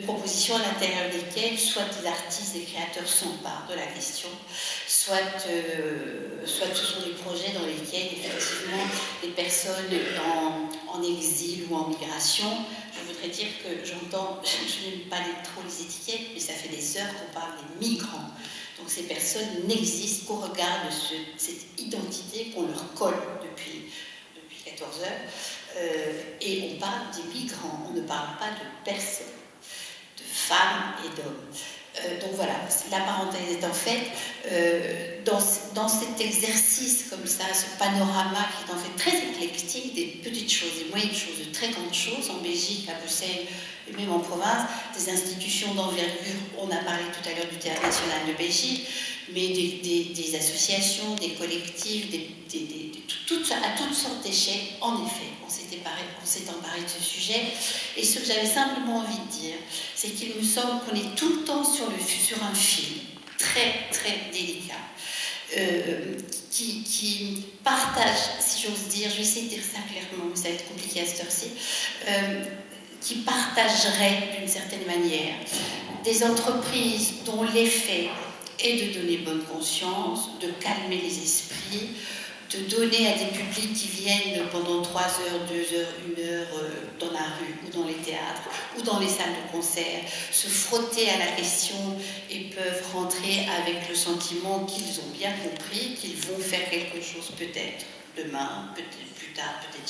propositions à l'intérieur desquelles soit des artistes, des créateurs s'emparent de la question, soit ce sont des projets dans lesquels effectivement les personnes en exil ou en migration. Je voudrais dire que j'entends, je n'aime pas trop les étiquettes, mais ça fait des heures qu'on parle des migrants. Donc ces personnes n'existent qu'au regard de cette identité qu'on leur colle depuis 14 heures. Et on parle des migrants, on ne parle pas de personnes, de femmes et d'hommes. Donc voilà, la parenthèse est en fait, dans cet exercice comme ça, ce panorama qui est en fait très éclectique, des petites choses, des moyennes choses, de très grandes choses, en Belgique, à Bruxelles, et même en province, des institutions d'envergure, on a parlé tout à l'heure du Théâtre National de Belgique, mais des associations, des collectifs, à toutes sortes d'échelles, en effet, on s'est emparé de ce sujet. Et ce que j'avais simplement envie de dire, c'est qu'il me semble qu'on est tout le temps sur un fil très, très délicat, qui partage, si j'ose dire, je vais essayer de dire ça clairement, mais ça va être compliqué à cette heure-ci, qui partagerait d'une certaine manière des entreprises dont l'effet est de donner bonne conscience, de calmer les esprits, de donner à des publics qui viennent pendant 3 heures, 2 heures, 1 heure dans la rue ou dans les théâtres ou dans les salles de concert, se frotter à la question et peuvent rentrer avec le sentiment qu'ils ont bien compris, qu'ils vont faire quelque chose peut-être demain, peut-être plus tard, peut-être